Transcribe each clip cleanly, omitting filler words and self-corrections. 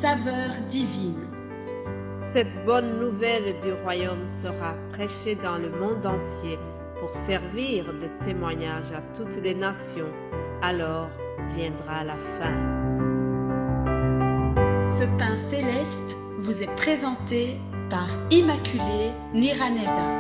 saveur divine. Cette bonne nouvelle du royaume sera prêchée dans le monde entier pour servir de témoignage à toutes les nations. Alors viendra la fin. Ce pain céleste vous est présenté par Immaculée Niraneza.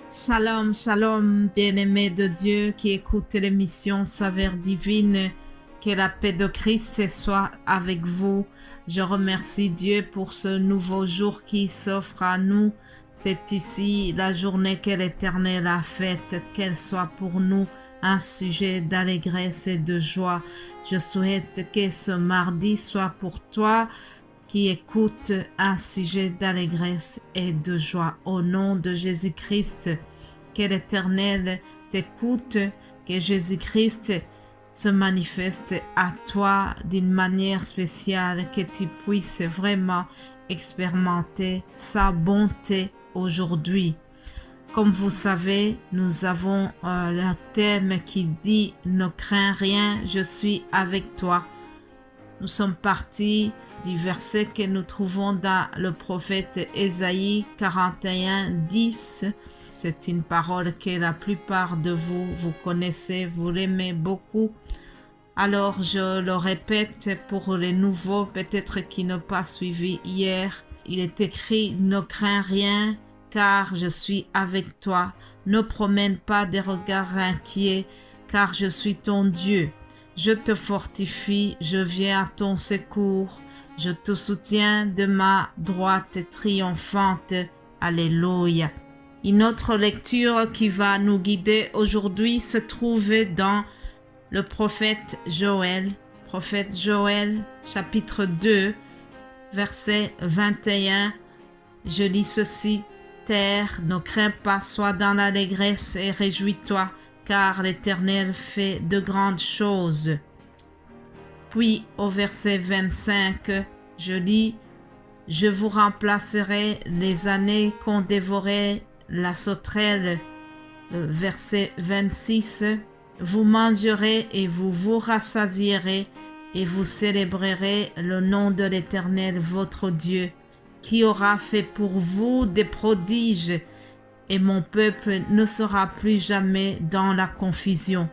Shalom, shalom, bien-aimés de Dieu qui écoutent l'émission Saveur divine. Que la paix de Christ soit avec vous. Je remercie Dieu pour ce nouveau jour qui s'offre à nous. C'est ici la journée que l'Éternel a faite, qu'elle soit pour nous un sujet d'allégresse et de joie. Je souhaite que ce mardi soit pour toi qui écoute un sujet d'allégresse et de joie. Au nom de Jésus-Christ, que l'Éternel t'écoute, que Jésus-Christ se manifeste à toi d'une manière spéciale, que tu puisses vraiment expérimenter sa bonté aujourd'hui. Comme vous savez, nous avons le thème qui dit « Ne crains rien, je suis avec toi ». Nous sommes partis du verset que nous trouvons dans le prophète Ésaïe 41, 10. C'est une parole que la plupart de vous connaissez, vous l'aimez beaucoup. Alors je le répète pour les nouveaux, peut-être qui n'ont pas suivi hier. Il est écrit « Ne crains rien, car je suis avec toi. Ne promène pas des regards inquiets, car je suis ton Dieu. Je te fortifie, je viens à ton secours. Je te soutiens de ma droite triomphante. Alléluia. » Une autre lecture qui va nous guider aujourd'hui se trouve dans le prophète Joël. Prophète Joël, chapitre 2, verset 21. Je lis ceci. « Terre, ne crains pas, sois dans l'allégresse et réjouis-toi, car l'Éternel fait de grandes choses. » Puis au verset 25, je lis « Je vous remplacerai les années qu'ont dévoré la sauterelle. » Verset 26, « Vous mangerez et vous vous rassasierez et vous célébrerez le nom de l'Éternel votre Dieu, qui aura fait pour vous des prodiges, et mon peuple ne sera plus jamais dans la confusion.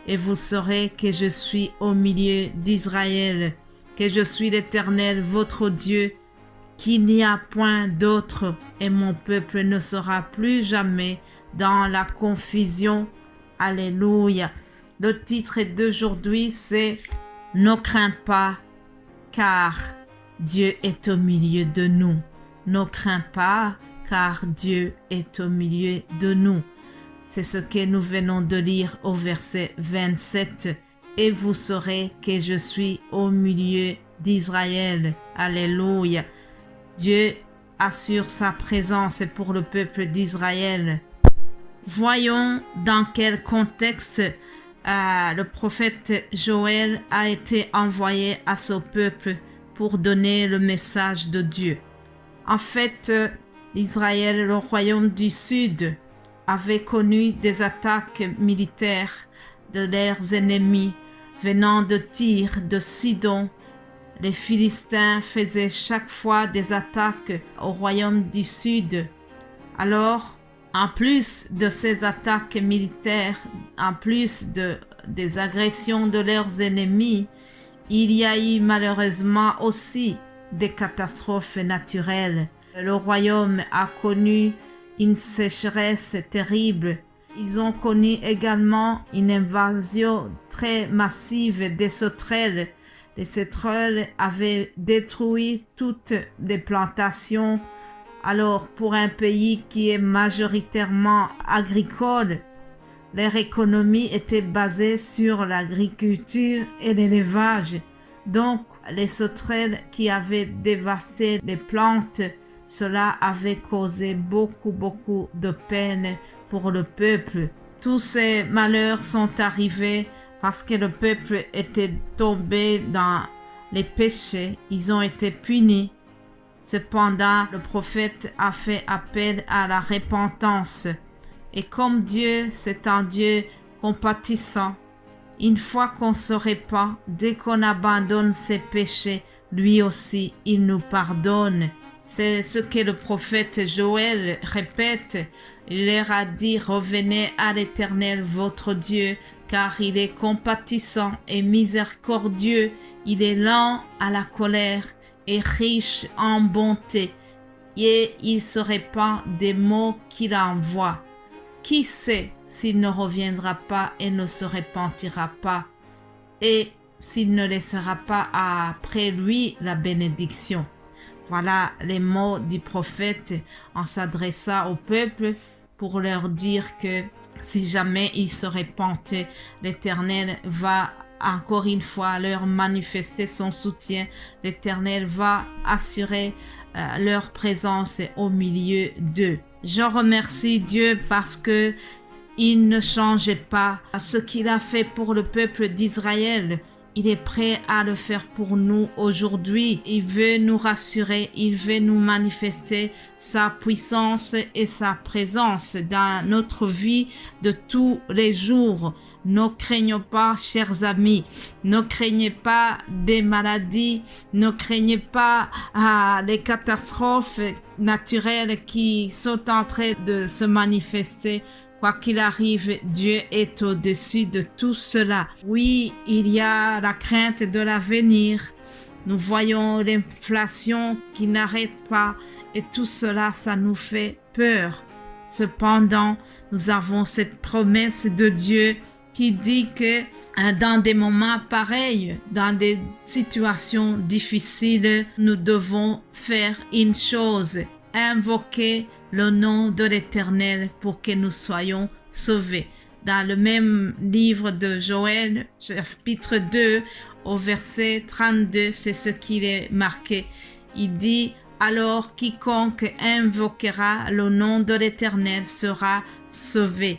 Et vous saurez que je suis au milieu d'Israël, que je suis l'Éternel votre Dieu, qu'il n'y a point d'autre, et mon peuple ne sera plus jamais dans la confusion. » Alléluia. Le titre d'aujourd'hui, c'est « Ne crains pas, car Dieu est au milieu de nous. » Ne crains pas, car Dieu est au milieu de nous. C'est ce que nous venons de lire au verset 27. « Et vous saurez que je suis au milieu d'Israël. » Alléluia. Dieu assure sa présence pour le peuple d'Israël. Voyons dans quel contexte le prophète Joël a été envoyé à ce peuple pour donner le message de Dieu. En fait, Israël, le royaume du Sud, avait connu des attaques militaires de leurs ennemis venant de Tyr, de Sidon. Les Philistins faisaient chaque fois des attaques au royaume du Sud. Alors, en plus de ces attaques militaires, en plus des agressions de leurs ennemis, il y a eu malheureusement aussi des catastrophes naturelles. Le royaume a connu une sécheresse terrible. Ils ont connu également une invasion très massive des sauterelles. Les sauterelles avaient détruit toutes les plantations. Alors, pour un pays qui est majoritairement agricole, leur économie était basée sur l'agriculture et l'élevage. Donc, les sauterelles qui avaient dévasté les plantes, cela avait causé beaucoup de peine pour le peuple. Tous ces malheurs sont arrivés parce que le peuple était tombé dans les péchés, ils ont été punis. Cependant, le prophète a fait appel à la repentance. Et comme Dieu, c'est un Dieu compatissant, une fois qu'on se répand, dès qu'on abandonne ses péchés, lui aussi, il nous pardonne. C'est ce que le prophète Joël répète. Il leur a dit, revenez à l'Éternel votre Dieu, car il est compatissant et miséricordieux. Il est lent à la colère et riche en bonté, et il se répand des mots qu'il envoie. Qui sait s'il ne reviendra pas et ne se repentira pas, et s'il ne laissera pas après lui la bénédiction. Voilà les mots du prophète en s'adressant au peuple pour leur dire que si jamais ils se repentent, l'Éternel va encore une fois leur manifester son soutien. L'Éternel va assurer leur présence au milieu d'eux. Je remercie Dieu parce que il ne changeait pas ce qu'il a fait pour le peuple d'Israël. Il est prêt à le faire pour nous aujourd'hui. Il veut nous rassurer, il veut nous manifester sa puissance et sa présence dans notre vie de tous les jours. Ne craignez pas, chers amis, ne craignez pas des maladies, ne craignez pas les catastrophes naturelles qui sont en train de se manifester. Quoi qu'il arrive, Dieu est au-dessus de tout cela. Oui, il y a la crainte de l'avenir. Nous voyons l'inflation qui n'arrête pas et tout cela, ça nous fait peur. Cependant, nous avons cette promesse de Dieu qui dit que dans des moments pareils, dans des situations difficiles, nous devons faire une chose, invoquer le nom de l'Éternel pour que nous soyons sauvés. Dans le même livre de Joël, chapitre 2, au verset 32, c'est ce qu'il est marqué. Il dit, alors quiconque invoquera le nom de l'Éternel sera sauvé.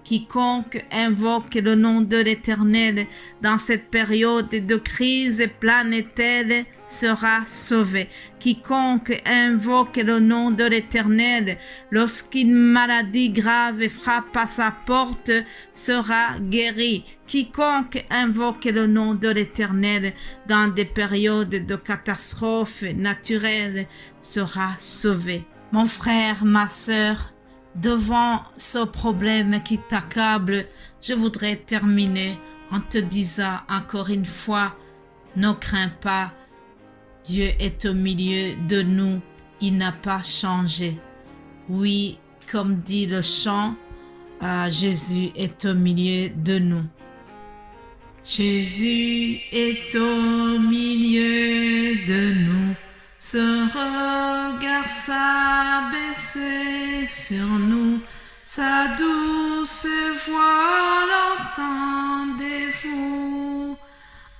Quiconque invoque le nom de l'Éternel dans cette période de crise planétaire sera sauvé. Quiconque invoque le nom de l'Éternel lorsqu'une maladie grave frappe à sa porte sera guéri. Quiconque invoque le nom de l'Éternel dans des périodes de catastrophes naturelles sera sauvé. Mon frère, ma sœur, devant ce problème qui t'accable, je voudrais terminer en te disant encore une fois, ne crains pas, Dieu est au milieu de nous, il n'a pas changé. Oui, comme dit le chant, Jésus est au milieu de nous. Jésus est au milieu de nous. Ce regard s'abaisser sur nous, sa douce voix l'entendez-vous?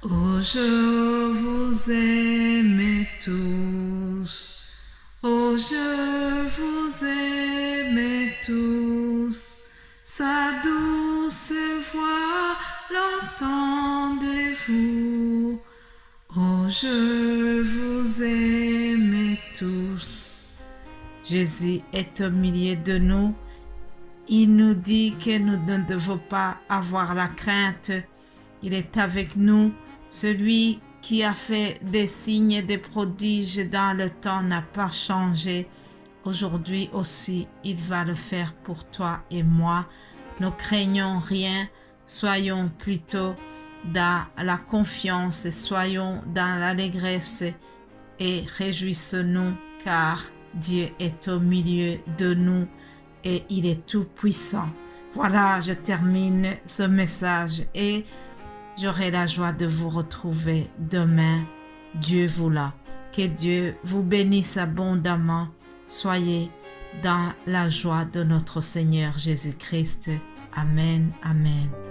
Oh, je vous aime tous, oh, je vous aime tous, sa douce voix l'entendez-vous? Oh, je vous aime tous. Jésus est au milieu de nous. Il nous dit que nous ne devons pas avoir la crainte. Il est avec nous. Celui qui a fait des signes et des prodiges dans le temps n'a pas changé. Aujourd'hui aussi, il va le faire pour toi et moi. Ne craignons rien. Soyons plutôt dans la confiance, soyons dans l'allégresse et réjouissons-nous car Dieu est au milieu de nous et il est tout puissant. Voilà, je termine ce message et j'aurai la joie de vous retrouver demain. Dieu voulant. Que Dieu vous bénisse abondamment. Soyez dans la joie de notre Seigneur Jésus-Christ. Amen, amen.